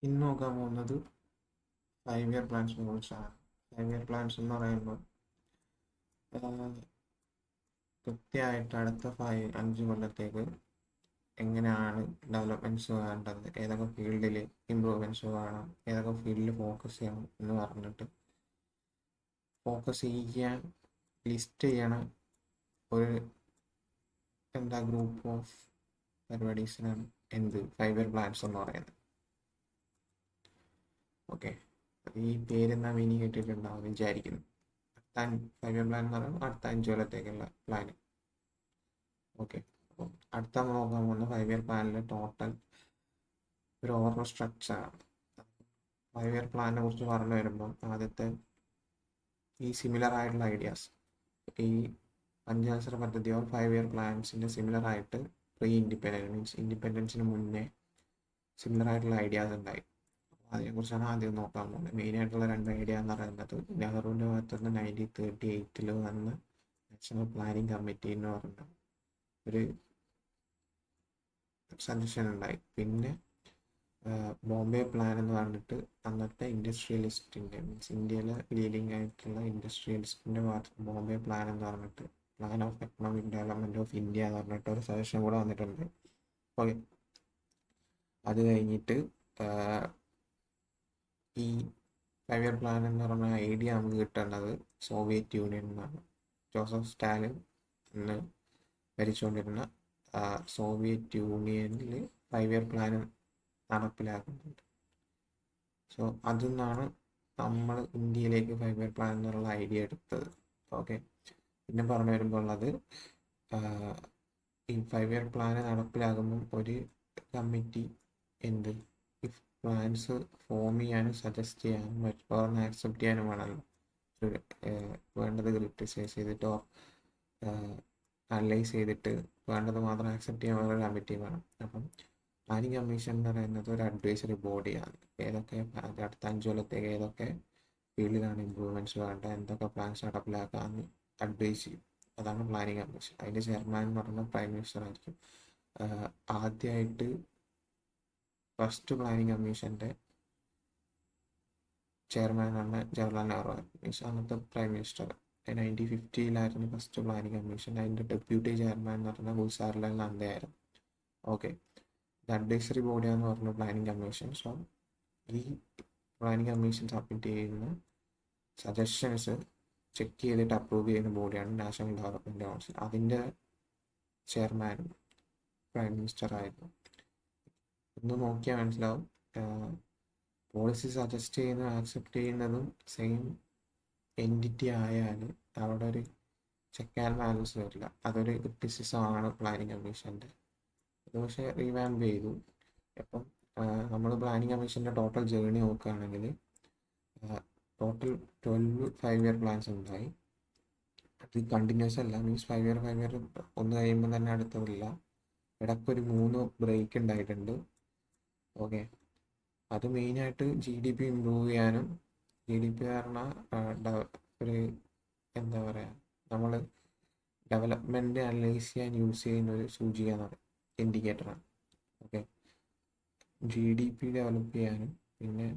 ഇന്ന് നോക്കാൻ പോകുന്നത് 5 ഇയർ പ്ലാൻസിനെ കുറിച്ചാണ്. 5 ഇയർ പ്ലാൻസ് എന്ന് പറയുമ്പോൾ കൃത്യമായിട്ട് അടുത്ത 5 കൊല്ലത്തേക്ക് എങ്ങനെയാണ് ഡെവലപ്മെൻറ്റ്സ് വേണ്ടത്, ഏതൊക്കെ ഫീൽഡിൽ ഇമ്പ്രൂവ്മെൻറ്റ്സ് വേണം, ഏതൊക്കെ ഫീൽഡിൽ ഫോക്കസ് ചെയ്യണം എന്ന് പറഞ്ഞിട്ട് ഫോക്കസ് ചെയ്യാൻ ലിസ്റ്റ് ചെയ്യണ ഒരു ഗ്രൂപ്പ് ഓഫ് പരിപാടീസിനാണ് 5 ഇയർ പ്ലാൻസ് എന്ന് പറയുന്നത്. ഓക്കെ, ഈ പേരെന്നാ മീനിങ് കേട്ടിട്ടുണ്ടാവും വിചാരിക്കുന്നു. 5 ഇയർ പ്ലാൻ എന്ന് പറയുമ്പോൾ അടുത്ത 5 കൊല്ലത്തേക്കുള്ള പ്ലാൻ. ഓക്കെ, അപ്പം അടുത്ത നോക്കാൻ പോകുന്ന 5 ഇയർ പ്ലാനിലെ ടോട്ടൽ ഒരു ഓവറോൾ സ്ട്രക്ചറാണ്. 5 ഇയർ പ്ലാനിനെ കുറിച്ച് പറഞ്ഞു വരുമ്പോൾ ആദ്യത്തെ ഈ സിമിലർ ആയിട്ടുള്ള ഐഡിയാസ്, ഈ പഞ്ചവത്സര പദ്ധതിയോ 5 ഇയർ പ്ലാൻസിൻ്റെ സിമിലർ ആയിട്ട് പ്രീ ഇൻഡിപെൻഡൻസ് മീൻസ് ഇൻഡിപെൻഡൻസിന് മുന്നേ സിമിലർ ആയിട്ടുള്ള ഐഡിയാസ് ഉണ്ടായി. അതിനെക്കുറിച്ചാണ് ആദ്യം നോക്കാൻ പോകുന്നത്. മെയിനായിട്ടുള്ള 2 ഐഡിയ എന്ന് പറയുന്നത് നെഹ്റുവിൻ്റെ ഭാഗത്തുനിന്ന് 1938 വന്ന് നാഷണൽ പ്ലാനിങ് കമ്മിറ്റി എന്ന് പറഞ്ഞ ഒരു സജഷൻ ഉണ്ടായി. പിന്നെ ബോംബെ പ്ലാൻ എന്ന് പറഞ്ഞിട്ട് അന്നത്തെ ഇൻഡസ്ട്രിയലിസ്റ്റിൻ്റെ മീൻസ് ഇന്ത്യയിലെ ലീഡിങ് ആയിട്ടുള്ള ഇൻഡസ്ട്രിയലിസ്റ്റിൻ്റെ ഭാഗത്ത് ബോംബെ പ്ലാൻ എന്ന് പറഞ്ഞിട്ട് plan of economic development of India എന്ന് പറഞ്ഞിട്ട് ഒരു സജഷൻ കൂടെ വന്നിട്ടുണ്ട്. ഓക്കെ, അത് കഴിഞ്ഞിട്ട് ഈ 5 ഇയർ പ്ലാൻ എന്ന് പറഞ്ഞ ഐഡിയ നമുക്ക് കിട്ടേണ്ടത് സോവിയറ്റ് യൂണിയൻ എന്നാണ്. ജോസഫ് സ്റ്റാലിൻ എന്ന് ഭരിച്ചുകൊണ്ടിരുന്ന സോവിയറ്റ് യൂണിയനിൽ 5 ഇയർ പ്ലാൻ നടപ്പിലാക്കുന്നുണ്ട്. സോ അതിൽ നിന്നാണ് നമ്മൾ ഇന്ത്യയിലേക്ക് 5 ഇയർ പ്ലാൻ എന്നുള്ള ഐഡിയ എടുത്തത്. ഓക്കെ, പിന്നെ പറഞ്ഞു വരുമ്പോൾ ഉള്ളത് ഈ 5 ഇയർ പ്ലാൻ നടപ്പിലാകുമ്പം ഒരു കമ്മിറ്റി പ്ലാൻസ് ഫോം ചെയ്യാനും സജസ്റ്റ് ചെയ്യാനും മറ്റുള്ളവരെ ആക്സെപ്റ്റ് ചെയ്യാനും വേണമല്ലോ. വേണ്ടത് ക്രിട്ടിസൈസ് ചെയ്തിട്ടോ അനലൈസ് ചെയ്തിട്ട് വേണ്ടത് മാത്രം ആക്സെപ്റ്റ് ചെയ്യാൻ വേറെ കമ്മിറ്റി വേണം. അപ്പം പ്ലാനിങ് കമ്മീഷൻ എന്ന് പറയുന്നത് ഒരു അഡ്വൈസറി ബോഡിയാണ്. ഏതൊക്കെ അടുത്ത 5 കൊല്ലത്തേക്ക് ഏതൊക്കെ ഫീൽഡിലാണ് ഇമ്പ്രൂവ്മെൻറ്റ്സ് വേണ്ടത്, എന്തൊക്കെ പ്ലാൻസ് നടപ്പിലാക്കാമെന്ന് അഡ്വൈസ് ചെയ്യും. അതാണ് പ്ലാനിങ് കമ്മീഷൻ. അതിൻ്റെ ചെയർമാൻ എന്ന് പറയുന്നത് പ്രൈം മിനിസ്റ്റർ ആയിരിക്കും. ആദ്യമായിട്ട് ഫസ്റ്റ് പ്ലാനിങ് കമ്മീഷൻ്റെ ചെയർമാനാണ് ജവഹർലാൽ നെഹ്റു മീൻസ് അന്നത്തെ prime minister. 1950 first planning commission. അതിൻ്റെ ഡെപ്യൂട്ടി ചെയർമാൻ എന്ന് പറഞ്ഞാൽ ഗുൽസാർലാൽ നന്ദയായിരുന്നു. ഓക്കെ, ഇത് അഡ്വൈസറി ബോഡിയാന്ന് പറഞ്ഞു പ്ലാനിങ് കമ്മീഷൻ. സോ ഈ പ്ലാനിങ് കമ്മീഷൻ സബ്മിറ്റ് ചെയ്യുന്ന സജഷൻസ് ചെക്ക് ചെയ്തിട്ട് അപ്രൂവ് ചെയ്യുന്ന ബോഡിയാണ് നാഷണൽ ഡെവലപ്മെൻറ്റ് കൗൺസിൽ. അതിൻ്റെ ചെയർമാൻ പ്രൈം മിനിസ്റ്റർ ആയിരുന്നു. ഒന്ന് നോക്കിയാൽ മനസ്സിലാവും, പോളിസി സജസ്റ്റ് ചെയ്യുന്നതും ആക്സെപ്റ്റ് ചെയ്യുന്നതും സെയിം എൻറ്റിറ്റി ആയാൽ അവിടെ ഒരു ചെക്ക് ആൻഡ് ബാലൻസ് വരില്ല. അതൊരു ക്രിറ്റിസിസമാണ് പ്ലാനിങ് കമ്മീഷൻ്റെ. ഇത് പക്ഷേ റീവാമ്പ് ചെയ്തു. അപ്പം നമ്മൾ പ്ലാനിങ് കമ്മീഷൻ്റെ ടോട്ടൽ ജേർണി നോക്കുകയാണെങ്കിൽ ടോട്ടൽ 12 5 ഇയർ പ്ലാൻസ് ഉണ്ടായി. അത് കണ്ടിന്യൂസ് അല്ല, മീൻസ് 5 ഇയർ ഒന്ന് കഴിയുമ്പോൾ തന്നെ അടുത്തതില്ല. ഇടയ്ക്കൊരു 3 ബ്രേക്ക് ഉണ്ടായിട്ടുണ്ട്. ഓക്കെ, അത് മെയിനായിട്ട് GDP ഇമ്പ്രൂവ് ചെയ്യാനും, GDP പറഞ്ഞാൽ ഒരു എന്താ പറയുക, നമ്മൾ ഡെവലപ്മെൻറ്റ് അനലൈസ് ചെയ്യാൻ യൂസ് ചെയ്യുന്ന ഒരു സൂചികയാണ്, ഇൻഡിക്കേറ്ററാണ്. ഓക്കെ, GDP ഡെവലപ്പ് ചെയ്യാനും പിന്നെ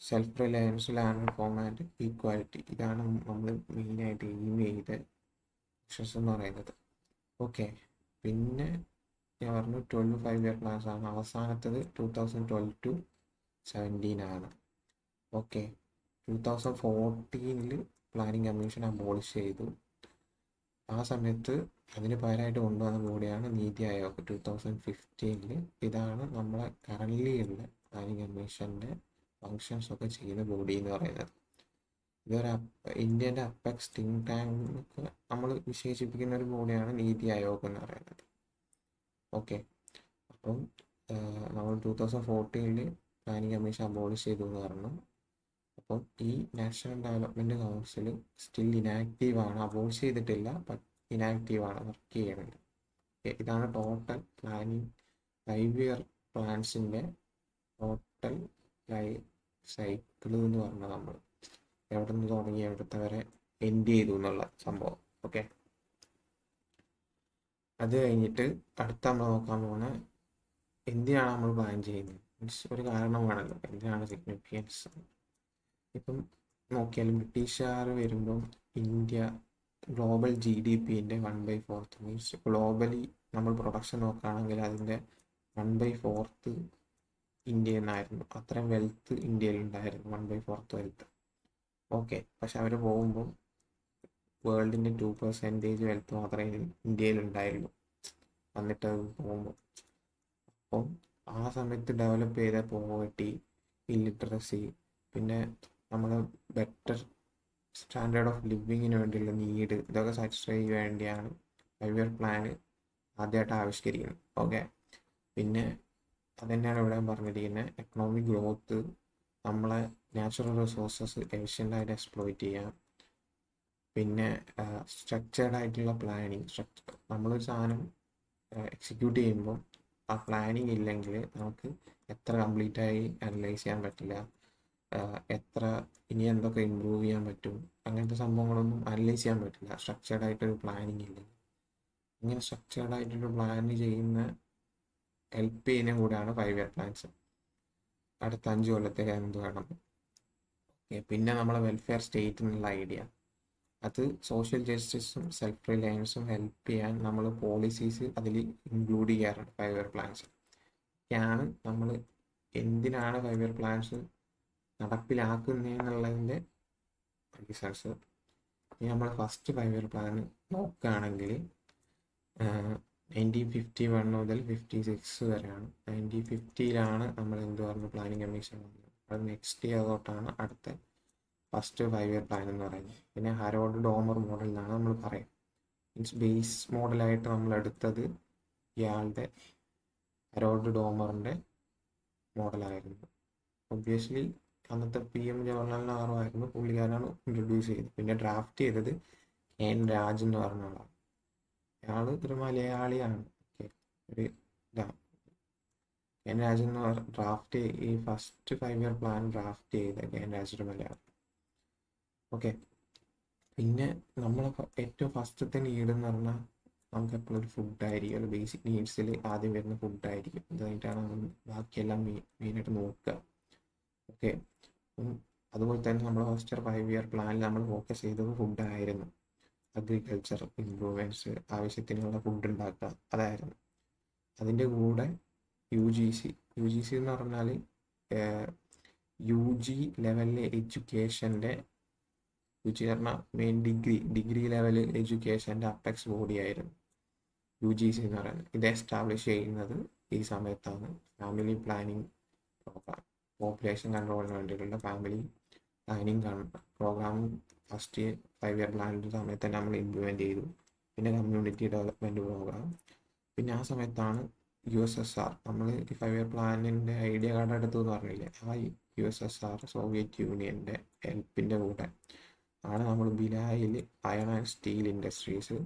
self Reliance, land reform and equality, ഇതാണ് നമ്മൾ മെയിനായിട്ട് എയിം ചെയ്ത മെഷേഴ്സ് എന്ന് പറയുന്നത്. ഓക്കെ, പിന്നെ ഞാൻ പറഞ്ഞു 12 5 ഇയർ പ്ലാൻസ് ആണ്. അവസാനത്തത് 2012 to 2017 ആണ്. ഓക്കെ, 2014 പ്ലാനിങ് കമ്മീഷൻ അബോളിഷ് ചെയ്തു. ആ സമയത്ത് അതിന് പകരമായിട്ട് കൊണ്ടുവന്ന ബോഡിയാണ് നീതി ആയോഗ് 2015. ഇതാണ് നമ്മളെ കറൻ്റ്ലി ഉള്ള പ്ലാനിങ് കമ്മീഷൻ്റെ ഫങ്ഷൻസ് ഒക്കെ ചെയ്യുന്ന ബോഡി എന്ന് പറയുന്നത്. ഇതൊരു ഇന്ത്യൻ്റെ അപ്പെക്സ് തിങ്ക് ടാങ്ക് നമ്മൾ വിശേഷിപ്പിക്കുന്ന ഒരു ബോഡിയാണ് നീതി ആയോഗ് എന്ന് പറയുന്നത്. ഓക്കെ, അപ്പം നമ്മൾ 2014 പ്ലാനിങ് കമ്മീഷൻ അബോളിഷ് ചെയ്തു എന്ന് പറഞ്ഞു. അപ്പം ഈ നാഷണൽ ഡെവലപ്മെൻറ്റ് കൗൺസിൽ സ്റ്റിൽ ഇനാക്റ്റീവാണ്, അബോളിഷ് ചെയ്തിട്ടില്ല, ബട്ട് ഇനാക്റ്റീവാണ്, വർക്ക് ചെയ്യണില്ല. ഇതാണ് ടോട്ടൽ പ്ലാനിങ് 5 ഇയർ പ്ലാൻസിൻ്റെ ടോട്ടൽ ലൈഫ് സൈക്കിൾ എന്ന് പറഞ്ഞാൽ നമ്മൾ എവിടെ നിന്ന് തുടങ്ങി എവിടത്തെ വരെ എൻഡ് ചെയ്തു എന്നുള്ള സംഭവം. ഓക്കെ, അത് കഴിഞ്ഞിട്ട് അടുത്ത നമ്മൾ നോക്കാൻ പോകുന്ന എന്തിനാണ് നമ്മൾ പ്ലാൻ ചെയ്യുന്നത്. മീൻസ് ഒരു കാരണം വേണമല്ലോ എന്തിനാണ് സിഗ്നിഫിക്കൻസ്. ഇപ്പം നോക്കിയാലും ബ്രിട്ടീഷുകാർ വരുമ്പം ഇന്ത്യ ഗ്ലോബൽ GDPൻ്റെ 1/4 മീൻസ് ഗ്ലോബലി നമ്മൾ പ്രൊഡക്ഷൻ നോക്കുകയാണെങ്കിൽ അതിൻ്റെ 1/4 ഇന്ത്യയിൽ നിന്നായിരുന്നു. അത്രയും വെൽത്ത് ഇന്ത്യയിൽ ഉണ്ടായിരുന്നു, 1/4 വെൽത്ത്. ഓക്കെ, പക്ഷെ അവർ പോകുമ്പം വേൾഡിൻ്റെ 2% വെൽത്ത് മാത്രമേ ഇന്ത്യയിൽ ഉണ്ടായുള്ളൂ വന്നിട്ട് അത് പോകുമ്പോൾ. അപ്പം ആ സമയത്ത് ഡെവലപ്പ് ചെയ്ത പോവർട്ടി, ഇല്ലിറ്ററസി, പിന്നെ നമ്മൾ ബെറ്റർ സ്റ്റാൻഡേർഡ് ഓഫ് ലിവിങ്ങിന് വേണ്ടിയുള്ള നീഡ്, ഇതൊക്കെ സാറ്റിസ്ഫൈ ചെയ്യാൻ വേണ്ടിയാണ് 5 ഇയർ പ്ലാൻ ആദ്യമായിട്ട് ആവിഷ്കരിക്കുന്നത്. ഓക്കെ, പിന്നെ അതുതന്നെയാണ് ഇവിടെ പറഞ്ഞിരിക്കുന്നത്. എക്കണോമിക് ഗ്രോത്ത്, നമ്മളെ നാച്ചുറൽ റിസോഴ്സസ് എഫിഷ്യൻ്റായിട്ട് എക്സ്പ്ലോയിറ്റ് ചെയ്യാം. പിന്നെ സ്ട്രക്ചേർഡ് ആയിട്ടുള്ള പ്ലാനിങ്, നമ്മളൊരു സാധനം എക്സിക്യൂട്ട് ചെയ്യുമ്പോൾ ആ പ്ലാനിങ് ഇല്ലെങ്കിൽ നമുക്ക് എത്ര കംപ്ലീറ്റായി അനലൈസ് ചെയ്യാൻ പറ്റില്ല, എത്ര ഇനി എന്തൊക്കെ ഇമ്പ്രൂവ് ചെയ്യാൻ പറ്റും, അങ്ങനത്തെ സംഭവങ്ങളൊന്നും അനലൈസ് ചെയ്യാൻ പറ്റില്ല സ്ട്രക്ചേർഡ് ആയിട്ടൊരു പ്ലാനിങ് ഇല്ലെങ്കിൽ. ഇങ്ങനെ സ്ട്രക്ചേർഡ് ആയിട്ടൊരു പ്ലാൻ ചെയ്യുന്ന ഹെൽപ്പ് ചെയ്യുന്ന കൂടെയാണ് 5 ഇയർ പ്ലാൻസ്. അടുത്ത 5 കൊല്ലത്തേക്ക് എന്ത് വേണം. പിന്നെ നമ്മളെ വെൽഫെയർ സ്റ്റേറ്റ് എന്നുള്ള ഐഡിയ, അത് സോഷ്യൽ ജസ്റ്റിസും സെൽഫ് റിലയൻസും ഹെൽപ്പ് ചെയ്യാൻ നമ്മൾ പോളിസീസ് അതിൽ ഇൻക്ലൂഡ് ചെയ്യാറുണ്ട് 5 ഇയർ പ്ലാൻസ്. ഒക്കെയാണ് നമ്മൾ എന്തിനാണ് 5 ഇയർ പ്ലാൻസ് നടപ്പിലാക്കുന്നതെന്നുള്ളതിൻ്റെ റീസൺസ്. ഇനി നമ്മൾ ഫസ്റ്റ് 5 ഇയർ പ്ലാൻ നോക്കുകയാണെങ്കിൽ 1951 മുതൽ 56 വരെയാണ്. 1950 നമ്മൾ എന്ത് പറഞ്ഞു പ്ലാനിങ് കമ്മീഷൻ വന്നത്. അത് നെക്സ്റ്റ് ഇയർ തൊട്ടാണ് അടുത്ത ഫസ്റ്റ് 5 ഇയർ പ്ലാൻ എന്ന് പറയുന്നത്. പിന്നെ ഹരോൾഡ് ഡോമർ മോഡൽ എന്നാണ് നമ്മൾ പറയുക. മീൻസ് ബേസ് മോഡലായിട്ട് നമ്മൾ എടുത്തത് ഇയാളുടെ ഹരോൾഡ് ഡോമറിൻ്റെ മോഡലായിരുന്നു. ഒബ്വിയസ്ലി അന്നത്തെ PM ജവഹർലാൽ നെഹ്റു ആയിരുന്നു, പുള്ളിക്കാരാണ് ഇൻട്രൊഡ്യൂസ് ചെയ്തത്. പിന്നെ ഡ്രാഫ്റ്റ് ചെയ്തത് N രാജ് എന്ന് പറഞ്ഞ ആളാണ്. അയാൾ ഒരു മലയാളിയാണ്. ഓക്കെ, ഒരു ഇതാണ് N രാജ് എന്ന് ഡ്രാഫ്റ്റ് ഈ ഫസ്റ്റ് 5 ഇയർ പ്ലാൻ ഡ്രാഫ്റ്റ് ചെയ്ത N രാജ് ഒരു മലയാളം. ഓക്കെ, പിന്നെ നമ്മളെ ഏറ്റവും ഫസ്റ്റത്തെ നീഡ് എന്ന് പറഞ്ഞാൽ നമുക്ക് എപ്പോഴും ഒരു ഫുഡായിരിക്കും. ഒരു ബേസിക് നീഡ്സിൽ ആദ്യം വരുന്ന ഫുഡായിരിക്കും. ഇത് കഴിഞ്ഞിട്ടാണ് നമ്മൾ ബാക്കിയെല്ലാം മെയിനായിട്ട് നോക്കുക. ഓക്കെ, അതുപോലെ തന്നെ നമ്മൾ ഫസ്റ്റ് 5 ഇയർ പ്ലാനിൽ നമ്മൾ ഫോക്കസ് ചെയ്തത് ഫുഡായിരുന്നു. അഗ്രികൾച്ചർ ഇംപ്രൂവ്മെൻറ്റ്സ്, ആവശ്യത്തിനുള്ള ഫുഡ് ഉണ്ടാക്കുക, അതായിരുന്നു. അതിൻ്റെ കൂടെ UGC എന്ന് പറഞ്ഞാൽ UG ലെവലിലെ എഡ്യൂക്കേഷൻ്റെ, UG പറഞ്ഞാൽ മെയിൻ ഡിഗ്രി ലെവൽ എഡ്യൂക്കേഷൻ്റെ അപ്പെക്സ് ബോഡി ആയിരുന്നു UGC എന്ന് പറയുന്നത്. ഇത് എസ്റ്റാബ്ലിഷ് ചെയ്യുന്നത് ഈ സമയത്താണ്. ഫാമിലി പ്ലാനിങ് പ്രോഗ്രാം, പോപ്പുലേഷൻ കൺട്രോളിന് വേണ്ടിയിട്ടുള്ള family planning program first 5 year പ്ലാനിൻ്റെ സമയത്ത് തന്നെ നമ്മൾ ഇംപ്ലിമെൻറ്റ് ചെയ്തു. പിന്നെ കമ്മ്യൂണിറ്റി ഡെവലപ്മെൻറ്റ് പ്രോഗ്രാം. പിന്നെ ആ സമയത്താണ് USSR, നമ്മൾ ഈ 5 ഇയർ പ്ലാനിൻ്റെ ഐഡിയ കാർഡ് എടുത്തു എന്ന് പറഞ്ഞില്ലേ, ആ USSR സോവിയറ്റ് യൂണിയൻ്റെ ഹെൽപ്പിൻ്റെ കൂടെ ആണ് നമ്മൾ ബിലായിൽ അയൺ ആൻഡ് സ്റ്റീൽ ഇൻഡസ്ട്രീസ്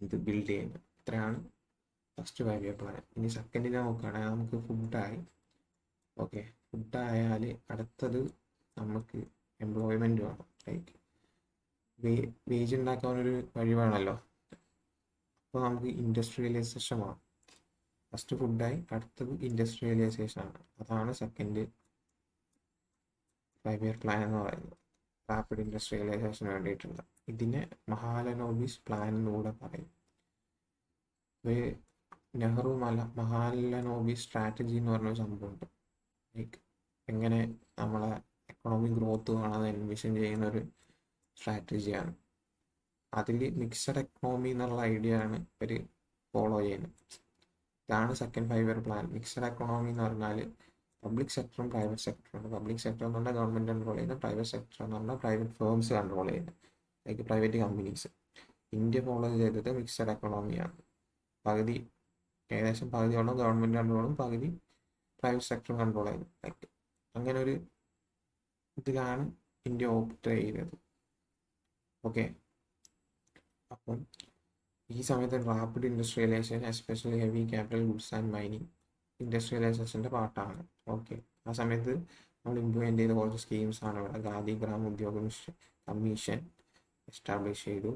ഇത് ബിൽഡ് ചെയ്യുന്നത്. ഇത്രയാണ് ഫസ്റ്റ് 5 ഇയർ പ്ലാൻ. ഇനി സെക്കൻഡിനെ നോക്കുകയാണെങ്കിൽ നമുക്ക് ഫുഡായി. ഓക്കെ, ഫുഡായാൽ അടുത്തത് നമുക്ക് എംപ്ലോയ്മെൻറ്റ് വേണം. ലൈക്ക് വേജ് ഉണ്ടാക്കാനൊരു വഴി വേണമല്ലോ. അപ്പോൾ നമുക്ക് ഇൻഡസ്ട്രിയലൈസേഷൻ വേണം. ഫസ്റ്റ് ഫുഡായി, അടുത്തത് ഇൻഡസ്ട്രിയലൈസേഷൻ ആണ്. അതാണ് സെക്കൻഡ് 5 ഇയർ പ്ലാൻ എന്ന് പറയുന്നത്. റാപ്പിഡ് ഇൻഡസ്ട്രിയലൈസേഷന് വേണ്ടിയിട്ടുള്ള ഇതിനെ മഹാലനോബിസ് പ്ലാൻ എന്നുകൂടെ പറയും. നെഹ്റു മഹാലനോബിസ് സ്ട്രാറ്റജി എന്ന് പറഞ്ഞൊരു സംഭവമുണ്ട്. ലൈക്ക് എങ്ങനെ നമ്മളെ എക്കണോമിക് ഗ്രോത്ത് കാണാതെ എൻവിഷൻ ചെയ്യുന്ന ഒരു സ്ട്രാറ്റജിയാണ്. അതിൽ മിക്സഡ് എക്കണോമി എന്നുള്ള ഐഡിയ ആണ് ഇവർ ഫോളോ ചെയ്യുന്നത്. ഇതാണ് second 5 year plan. Mixed economy എന്ന് പറഞ്ഞാൽ പബ്ലിക് സെക്ടറും പ്രൈവറ്റ് സെക്ടറും ഉണ്ട്. പബ്ലിക് സെക്ടർ എന്ന് പറഞ്ഞാൽ ഗവൺമെൻറ് കൺട്രോൾ ചെയ്യുന്നത്, പ്രൈവറ്റ് സെക്ടർ എന്ന് പറഞ്ഞാൽ പ്രൈവറ്റ് ഫേംസ് കൺട്രോൾ ചെയ്യുന്നത്, like private companies. India follow ചെയ്തത് മിക്സഡ് എക്കണോമിയാണ്. ഏകദേശം പകുതിയോളം ഗവൺമെൻറ് കൺട്രോളും പകുതി പ്രൈവറ്റ് സെക്ടറും കൺട്രോൾ ചെയ്യുന്നത്. ലൈക്ക് അങ്ങനെ ഒരു ഇതിലാണ് ഇന്ത്യ ഓപ്റ്റ് ചെയ്തത്. ഓക്കെ, അപ്പം ഈ സമയത്ത് rapid industrialisation, especially heavy capital goods and mining ഇൻഡസ്ട്രിയലൈസേഷൻ്റെ പാർട്ടാണ്. ഓക്കെ, ആ സമയത്ത് നമ്മൾ ഇംപ്ലിമെൻറ്റ് ചെയ്ത കുറച്ച് സ്കീംസാണ് ഇവിടെ. ഖാദി ഗ്രാം ഉദ്യോഗ കമ്മീഷൻ എസ്റ്റാബ്ലിഷ് ചെയ്തു.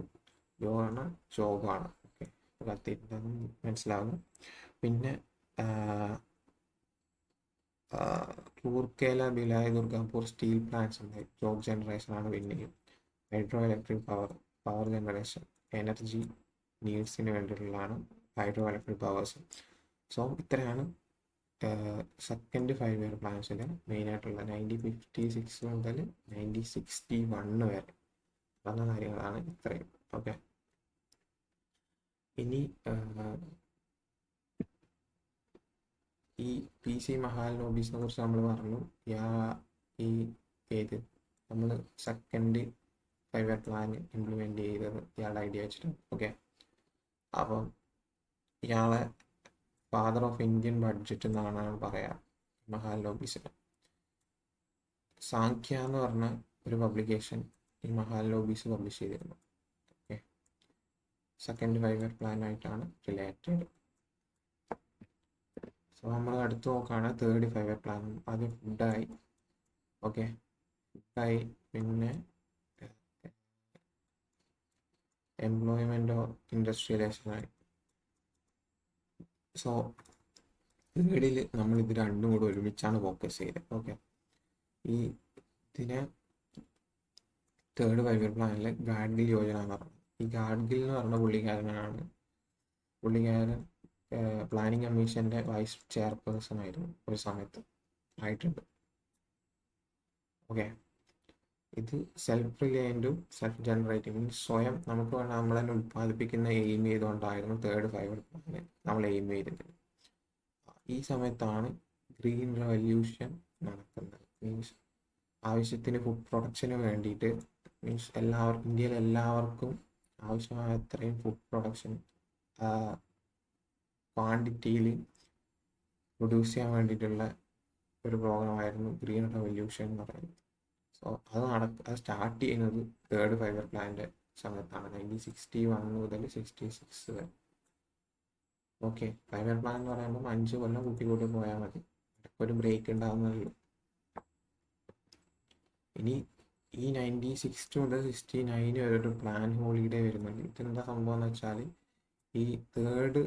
ജോബാണ്. ഓക്കെ, കത്തിട്ടുണ്ടെന്ന് മനസ്സിലാവുന്നു. പിന്നെ റൂർക്കേല, ഭിലായ്, ദുർഗാപൂർ സ്റ്റീൽ പ്ലാന്റ്സ് ഉണ്ടായി. ജോബ് ജനറേഷനാണ് പിന്നെയും. Hydro electric power generation energy നീഡ്സിന് വേണ്ടിയിട്ടുള്ളതാണ് ഹൈഡ്രോ ഇലക്ട്രിക് പവേഴ്സ്. സോ ഇത്രയാണ് സെക്കൻഡ് 5 ഇയർ പ്ലാൻസിൽ മെയിനായിട്ടുള്ള 1956 മുതൽ 1961 വരെ പറഞ്ഞ കാര്യങ്ങളാണ് ഇത്രയും. ഓക്കെ, ഇനി ഈ PC മഹാലനോബിസിനെ കുറിച്ച് നമ്മൾ പറഞ്ഞു. ഈ ഏത് നമ്മൾ സെക്കൻഡ് 5 ഇയർ പ്ലാൻ ഇംപ്ലിമെൻ്റ് ചെയ്തത് ഇയാളുടെ ഐഡിയ വെച്ചിട്ട്. ഓക്കെ, അപ്പം ഇയാളെ ഫാദർ ഓഫ് ഇന്ത്യൻ ബഡ്ജറ്റ് എന്നാണ് പറയാം മഹാലനോബിസിന്. സാഖ്യ എന്ന് പറഞ്ഞ ഒരു പബ്ലിക്കേഷൻ ഈ മഹാലനോബിസ് പബ്ലിഷ് ചെയ്തിരുന്നു. ഓക്കെ, സെക്കൻഡ് 5 ഇയർ പ്ലാൻ ആയിട്ടാണ് റിലേറ്റഡ്. സോ നമ്മൾ അടുത്ത് നോക്കുകയാണ് തേർഡ് 5 ഇയർ പ്ലാൻ. ആദ്യം ഫുഡായി. ഓക്കെ, ഫുഡായി, പിന്നെ എംപ്ലോയ്മെൻറ്റോ ഇൻഡസ്ട്രിയലൈസേഷനായി. സോ തേർഡിൽ നമ്മൾ ഇത് രണ്ടും കൂടെ ഒരുമിച്ചാണ് ഫോക്കസ് ചെയ്തത്. ഓക്കെ, ഈ ഇതിനെ തേർഡ് 5 ഇയർ പ്ലാനിലെ ഗാഡ്ഗിൽ യോജന എന്ന് പറയുന്നത്. ഈ ഗാഡ്ഗിൽ എന്ന് പറഞ്ഞ പുള്ളിക്കാരൻ പ്ലാനിങ് കമ്മീഷൻ്റെ വൈസ് ചെയർപേഴ്സൺ ആയിരുന്നു ഒരു സമയത്ത് ആയിട്ടുണ്ട്. ഓക്കെ, ഇത് സെൽഫ് റിലയൻറ്റും സെൽഫ് ജനറേറ്റീവ് മീൻസ് സ്വയം നമുക്ക് വേണം നമ്മൾ തന്നെ ഉൽപ്പാദിപ്പിക്കുന്ന എയിം ചെയ്തുകൊണ്ടായിരുന്നു തേർഡ് 5 ഇയർ പ്ലാന് നമ്മൾ എയിം ചെയ്തത്. ഈ സമയത്താണ് ഗ്രീൻ റെവല്യൂഷൻ നടക്കുന്നത്. മീൻസ് ആവശ്യത്തിന് ഫുഡ് പ്രൊഡക്ഷന് വേണ്ടിയിട്ട് മീൻസ് ഇന്ത്യയിൽ എല്ലാവർക്കും ആവശ്യമായ അത്രയും ഫുഡ് പ്രൊഡക്ഷൻ ക്വാണ്ടിറ്റിയിൽ പ്രൊഡ്യൂസ് ചെയ്യാൻ വേണ്ടിയിട്ടുള്ള ഒരു പ്രോഗ്രാമായിരുന്നു ഗ്രീൻ റെവല്യൂഷൻ എന്ന് പറയുന്നത്. സോ അത് സ്റ്റാർട്ട് ചെയ്യുന്നത് തേർഡ് 5 ഇയർ പ്ലാൻ്റെ സമയത്താണ് 1961 മുതൽ 66 വരെ. ഓക്കെ, 5 ഇയർ പ്ലാൻ എന്ന് പറയുമ്പോൾ 5 കൊല്ലം കൂട്ടി പോയാൽ മതി, ഒരു ബ്രേക്ക് ഉണ്ടാകുന്നതല്ലോ. ഇനി ഈ 1960 മുതൽ 69 വരെ ഒരു പ്ലാൻ ഹോളിഡേ വരുന്നുണ്ട്. ഇതെന്താ സംഭവം എന്ന് വെച്ചാൽ ഈ തേർഡ്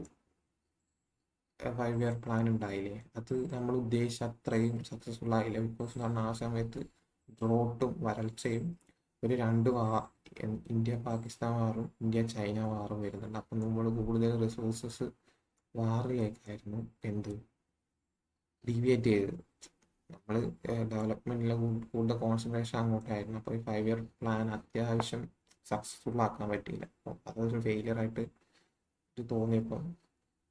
5 ഇയർ പ്ലാൻ ഉണ്ടായില്ലേ, അത് നമ്മൾ ഉദ്ദേശിച്ച അത്രയും സക്സസ്ഫുൾ ആയില്ല. ബിക്കോസ് എന്ന് പറഞ്ഞാൽ ആ സമയത്ത് ഡ്രോട്ടും വരൾച്ചയും ഒരു 2 ഇന്ത്യ പാകിസ്ഥാൻ വാറും ഇന്ത്യ ചൈന വാറും വരുന്നുണ്ട്. അപ്പം നമ്മൾ കൂടുതൽ റിസോഴ്സസ് വാറിലേക്കായിരുന്നു ഡീവിയേറ്റ് ചെയ്തത്. നമ്മൾ ഡെവലപ്മെൻറ്റിലെ കൂടുതൽ കോൺസെൻട്രേഷൻ അങ്ങോട്ടായിരുന്നു. അപ്പോൾ ഈ 5 ഇയർ പ്ലാൻ അത്യാവശ്യം സക്സസ്ഫുൾ ആക്കാൻ പറ്റിയില്ല. അപ്പോൾ അതൊരു ഫെയിലിയറായിട്ട് തോന്നിയപ്പോൾ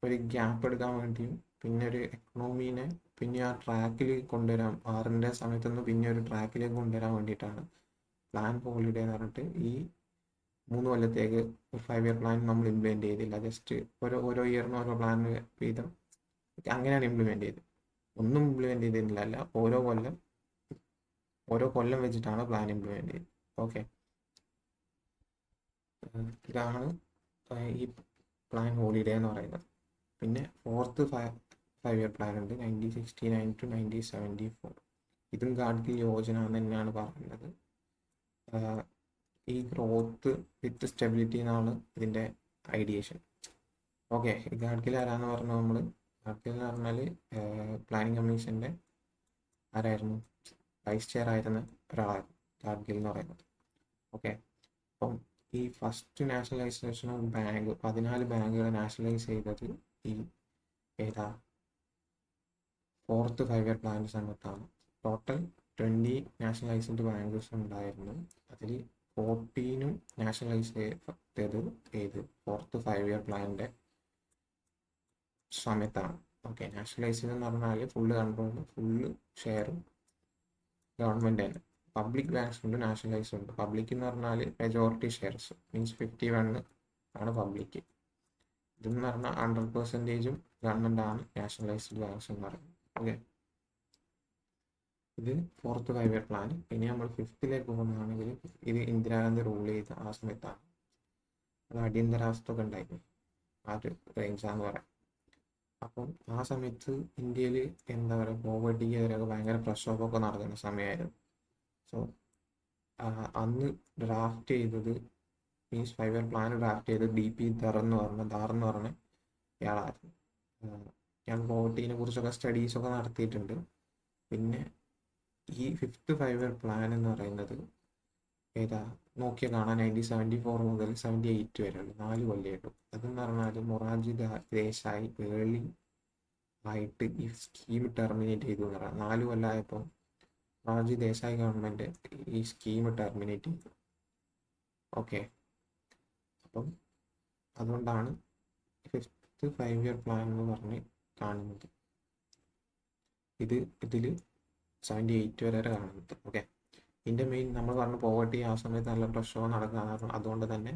ഒരു ഗ്യാപ്പ് എടുക്കാൻ വേണ്ടിയും പിന്നെ ഒരു എക്കണോമീനെ പിന്നെ ആ ട്രാക്കിൽ കൊണ്ടുവരാൻ വാറിൻ്റെ സമയത്തൊന്ന് പിന്നെ ഒരു ട്രാക്കിലേക്ക് കൊണ്ടുവരാൻ വേണ്ടിയിട്ടാണ് പ്ലാൻ ഹോളിഡേ എന്ന് പറഞ്ഞിട്ട് ഈ 3 കൊല്ലത്തേക്ക് ഒരു 5 ഇയർ പ്ലാൻ നമ്മൾ ഇംപ്ലിമെൻ്റ് ചെയ്തില്ല. ജസ്റ്റ് ഓരോ ഇയറിനും ഓരോ പ്ലാൻ വീതം അങ്ങനെയാണ് ഇംപ്ലിമെൻ്റ് ചെയ്തത്. ഒന്നും ഇംപ്ലിമെൻ്റ് ചെയ്തിട്ടില്ല, ഓരോ കൊല്ലം വെച്ചിട്ടാണ് പ്ലാൻ ഇംപ്ലിമെൻ്റ് ചെയ്തത്. ഓക്കെ, ഇതാണ് ഈ പ്ലാൻ ഹോളിഡേ എന്ന് പറയുന്നത്. പിന്നെ ഫോർത്ത് 5 ഇയർ പ്ലാൻ ഉണ്ട് 1969 to 1974. ഇതും ഗാഡ്ഗിൽ യോജന എന്ന് തന്നെയാണ് പറയുന്നത്. ഈ ഗ്രോത്ത് വിത്ത് സ്റ്റെബിലിറ്റി എന്നാണ് ഇതിൻ്റെ ഐഡിയേഷൻ. ഓക്കെ, ഗാഡ്ഗിൽ ആരാന്ന് പറഞ്ഞാൽ ഗാഡ്ഗിൽ എന്ന് പറഞ്ഞാൽ പ്ലാനിങ് കമ്മീഷൻ്റെ ആരായിരുന്നു വൈസ് ചെയർ ആയിരുന്ന ഒരാളായിരുന്നു ഗാഡ്ഗിൽ എന്ന് പറയുന്നത്. ഓക്കെ, അപ്പം ഈ ഫസ്റ്റ് നാഷണലൈസേഷൻ ഓഫ് 14 ബാങ്കുകൾ നാഷണലൈസ് ചെയ്തത് ഈ ഫോർത്ത് 5 ഇയർ പ്ലാൻ്റെ സമയത്താണ്. ടോട്ടൽ 20 നാഷണലൈസ്ഡ് ബാങ്ക്സ് ഉണ്ടായിരുന്നു. അതിൽ 14 നാഷണലൈസ് ചെയ്തത് ഫോർത്ത് 5 ഇയർ പ്ലാനിൻ്റെ സമയത്താണ്. ഓക്കെ, നാഷണലൈസ് എന്ന് പറഞ്ഞാൽ ഫുള്ള് കൺട്രോളും ഫുള്ള് ഷെയറും ഗവൺമെൻറ് തന്നെ. പബ്ലിക് ബാങ്ക്സ് ഉണ്ട്, നാഷണലൈസ് ഉണ്ട്. പബ്ലിക് എന്ന് പറഞ്ഞാൽ മെജോറിറ്റി ഷെയർസ് മീൻസ് 51 ആണ് പബ്ലിക്. ഇതെന്ന് പറഞ്ഞാൽ 100% ഗവൺമെൻറ് ആണ് നാഷണലൈസ്ഡ് ബാങ്ക്സ് എന്ന് പറയുന്നത്. ഓക്കെ, ഇത് ഫോർത്ത് 5 ഇയർ പ്ലാൻ. ഇനി നമ്മൾ ഫിഫ്ത്തിലേക്ക് പോകുന്നതാണെങ്കിൽ ഇത് ഇന്ദിരാഗാന്ധി റൂൾ ചെയ്ത ആ സമയത്താണ്. അത് അടിയന്തരാവസ്ഥയൊക്കെ ഉണ്ടായിരുന്നു ആ ഒരു റേഞ്ചാന്ന് പറയാം. അപ്പം ആ സമയത്ത് ഇന്ത്യയിൽ എന്താ പറയുക പോവർട്ടിക്കെതിരെയൊക്കെ ഭയങ്കര പ്രക്ഷോഭമൊക്കെ നടക്കുന്ന സമയമായിരുന്നു. സോ അന്ന് ഡ്രാഫ്റ്റ് ചെയ്തത് മീൻസ് 5 ഇയർ പ്ലാൻ ഡ്രാഫ്റ്റ് ചെയ്തത് DP ധാർ എന്ന് പറഞ്ഞ ഇയാളായിരുന്നു. ഞാൻ പോവർട്ടീനെ കുറിച്ചൊക്കെ സ്റ്റഡീസൊക്കെ നടത്തിയിട്ടുണ്ട്. പിന്നെ ഈ 5th 5-year പ്ലാൻ എന്ന് പറയുന്നത് ഏതാ നോക്കിയാൽ കാണാൻ 1974 മുതൽ 78 വരെയുള്ളൂ, 4 കൊല്ലമായിട്ടു. അതെന്ന് പറഞ്ഞാൽ മൊറാർജി ദേശായി ഏർലി ആയിട്ട് ഈ സ്കീം ടെർമിനേറ്റ് ചെയ്തു എന്ന് പറയാം. 4 കൊല്ലമായപ്പോൾ മൊറാർജി ദേശായി ഗവൺമെൻറ് ഈ സ്കീം ടെർമിനേറ്റ് ചെയ്തു. ഓക്കെ, അപ്പം അതുകൊണ്ടാണ് 5th 5-year പ്ലാൻ എന്ന് പറഞ്ഞ് കാണുന്നത്. ഇതിൽ 78 വരെ കാണുന്നത്. ഓക്കെ, ഇതിൻ്റെ മെയിൻ നമ്മൾ പറഞ്ഞ പോവർട്ടി ആ സമയത്ത് നല്ല പ്രശ്നമോ നടക്കാറ്. അതുകൊണ്ട് തന്നെ